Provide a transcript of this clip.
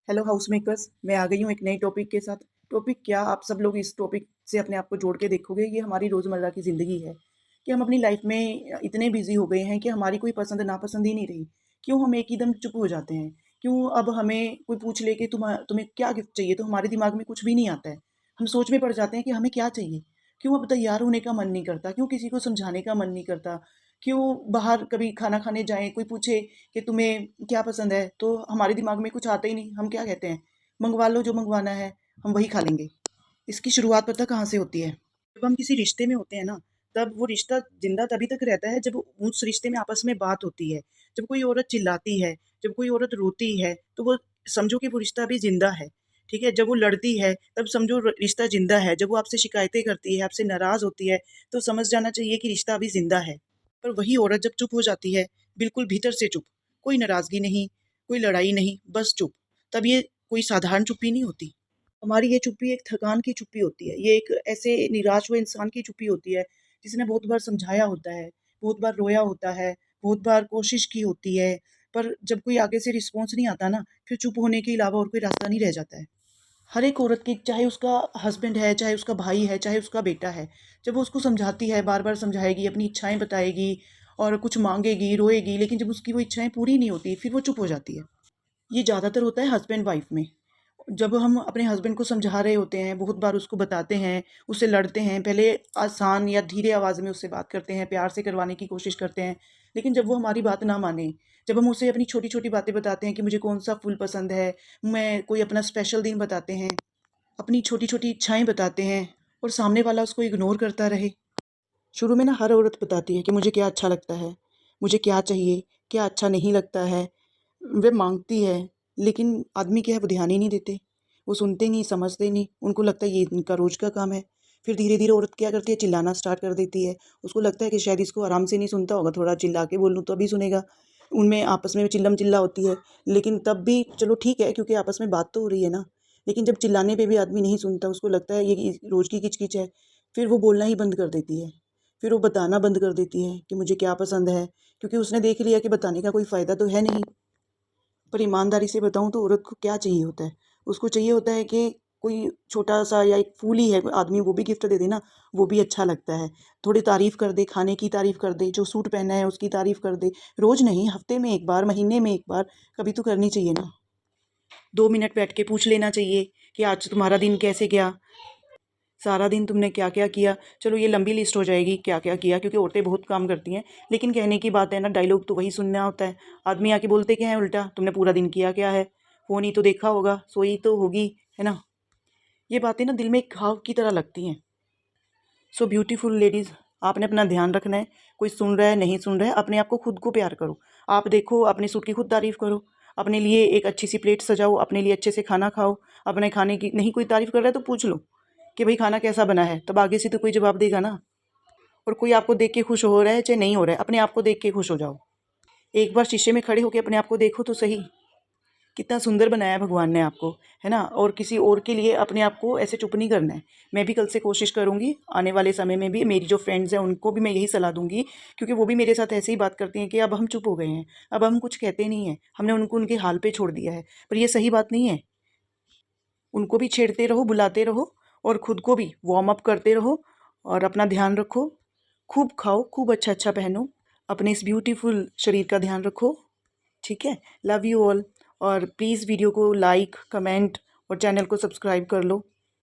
Hello house makers, मैं आ गई हूँ एक नई टॉपिक के साथ। टॉपिक क्या, आप सब लोग इस टॉपिक से अपने आप को जोड़ के देखोगे। ये हमारी रोज़मर्रा की ज़िंदगी है कि हम अपनी लाइफ में इतने बिजी हो गए हैं कि हमारी कोई पसंद नापसंद ही नहीं रही। क्यों हम एक ही दम चुप हो जाते हैं? क्यों अब हमें कोई पूछ ले कि तुम्हें क्या गिफ्ट चाहिए, तो हमारे दिमाग में कुछ भी नहीं आता है। हम सोच में पड़ जाते हैं कि हमें क्या चाहिए। क्यों अब तैयार होने का मन नहीं करता? क्यों किसी को समझाने का मन नहीं करता? क्यों बाहर कभी खाना खाने जाएं, कोई पूछे कि तुम्हें क्या पसंद है, तो हमारे दिमाग में कुछ आता ही नहीं। हम क्या कहते हैं, मंगवा लो जो मंगवाना है, हम वही खा लेंगे। इसकी शुरुआत पता कहाँ से होती है? जब हम किसी रिश्ते में होते हैं ना, तब वो रिश्ता जिंदा तभी तक रहता है जब उस रिश्ते में आपस में बात होती है। जब कोई औरत चिल्लाती है, जब कोई औरत रोती है, तो वो समझो कि वो रिश्ता अभी जिंदा है। ठीक है, जब वो लड़ती है तब समझो रिश्ता जिंदा है। जब वो आपसे शिकायतें करती है, आपसे नाराज होती है, तो समझ जाना चाहिए कि रिश्ता अभी जिंदा है। पर वही औरत जब चुप हो जाती है, बिल्कुल भीतर से चुप, कोई नाराजगी नहीं, कोई लड़ाई नहीं, बस चुप, तब ये कोई साधारण चुप्पी नहीं होती। हमारी ये चुप्पी एक थकान की चुप्पी होती है। ये एक ऐसे निराश हुए इंसान की चुप्पी होती है जिसने बहुत बार समझाया होता है, बहुत बार रोया होता है, बहुत बार कोशिश की होती है, पर जब कोई आगे से रिस्पॉन्स नहीं आता ना, फिर चुप होने के अलावा और कोई रास्ता नहीं रह जाता है। हर एक औरत की, चाहे उसका हस्बैंड है, चाहे उसका भाई है, चाहे उसका बेटा है, जब वो उसको समझाती है, बार बार समझाएगी, अपनी इच्छाएं बताएगी और कुछ मांगेगी, रोएगी, लेकिन जब उसकी वो इच्छाएं पूरी नहीं होती, फिर वो चुप हो जाती है। ये ज़्यादातर होता है हस्बैंड वाइफ में। जब हम अपने हस्बैंड को समझा रहे होते हैं, बहुत बार उसको बताते हैं, उससे लड़ते हैं, पहले आसान या धीरे आवाज़ में उससे बात करते हैं, प्यार से करवाने की कोशिश करते हैं, लेकिन जब वो हमारी बात ना माने, जब हम उसे अपनी छोटी छोटी बातें बताते हैं कि मुझे कौन सा फूल पसंद है, मैं कोई अपना स्पेशल दिन बताते हैं, अपनी छोटी छोटी इच्छाएं बताते हैं, और सामने वाला उसको इग्नोर करता रहे। शुरू में ना हर औरत बताती है कि मुझे क्या अच्छा लगता है, मुझे क्या चाहिए, क्या अच्छा नहीं लगता है। वे मांगती है, लेकिन आदमी क्या है, वो ध्यान ही नहीं देते। वो सुनते नहीं, समझते नहीं, उनको लगता है ये इनका रोज का काम है। फिर धीरे धीरे औरत क्या करती है, चिल्लाना स्टार्ट कर देती है। उसको लगता है कि शायद इसको आराम से नहीं सुनता होगा, थोड़ा चिल्ला के बोल लूँ तो अभी सुनेगा। उनमें आपस में चिल्लम चिल्ला होती है, लेकिन तब भी चलो ठीक है, क्योंकि आपस में बात तो हो रही है ना। लेकिन जब चिल्लाने पे भी आदमी नहीं सुनता, उसको लगता है ये रोज की किचकिच है, फिर वो बोलना ही बंद कर देती है। फिर वो बताना बंद कर देती है कि मुझे क्या पसंद है, क्योंकि उसने देख लिया कि बताने का कोई फ़ायदा तो है नहीं। पर ईमानदारी से बताऊँ तो औरत को क्या चाहिए होता है? उसको चाहिए होता है कि कोई छोटा-सा या एक फूल ही है, आदमी वो भी गिफ्ट दे दे ना, वो भी अच्छा लगता है। थोड़ी तारीफ़ कर दे, खाने की तारीफ़ कर दे, जो सूट पहना है उसकी तारीफ़ कर दे। रोज़ नहीं, हफ़्ते में 1 बार, महीने में 1 बार, कभी तो करनी चाहिए ना। 2 मिनट बैठ के पूछ लेना चाहिए कि आज तुम्हारा दिन कैसे गया? सारा दिन तुमने क्या-क्या किया? चलो ये लंबी लिस्ट हो जाएगी क्या-क्या किया, क्योंकि औरतें बहुत काम करती हैं। लेकिन कहने की बात है ना, डायलॉग तो वही सुनना होता है। आदमी आके बोलते क्या है उल्टा, तुमने पूरा दिन किया क्या है? फ़ोन ही तो देखा होगा, सोई तो होगी, है ना? ये बातें ना दिल में एक घाव की तरह लगती हैं। सो ब्यूटीफुल लेडीज़, आपने अपना ध्यान रखना है। कोई सुन रहा है, नहीं सुन रहा है, अपने आप को खुद को प्यार करो। आप देखो, अपने सूट की खुद तारीफ़ करो। अपने लिए एक अच्छी सी प्लेट सजाओ, अपने लिए अच्छे से खाना खाओ। अपने खाने की नहीं कोई तारीफ़ कर रहा है तो पूछ लो कि भाई खाना कैसा बना है? तब आगे से तो कोई जवाब देगा ना। और कोई आपको देख के खुश हो रहा है चाहे नहीं हो रहा है, अपने आप को देख के खुश हो जाओ। एक बार शीशे में खड़े होके अपने आप को देखो तो सही, कितना सुंदर बनाया है भगवान ने आपको, है ना? और किसी और के लिए अपने आप को ऐसे चुप नहीं करना है। मैं भी कल से कोशिश करूँगी, आने वाले समय में भी मेरी जो फ्रेंड्स हैं उनको भी मैं यही सलाह दूँगी, क्योंकि वो भी मेरे साथ ऐसे ही बात करती हैं कि अब हम चुप हो गए हैं, अब हम कुछ कहते नहीं हैं, हमने उनको उनके हाल पे छोड़ दिया है। पर ये सही बात नहीं है। उनको भी छेड़ते रहो, बुलाते रहो, और खुद को भी वार्म अप करते रहो, और अपना ध्यान रखो। खूब खाओ, खूब अच्छा-अच्छा पहनो, अपने इस ब्यूटीफुल शरीर का ध्यान रखो, ठीक है? Love you all. और प्लीज़ वीडियो को लाइक, कमेंट और चैनल को सब्सक्राइब कर लो।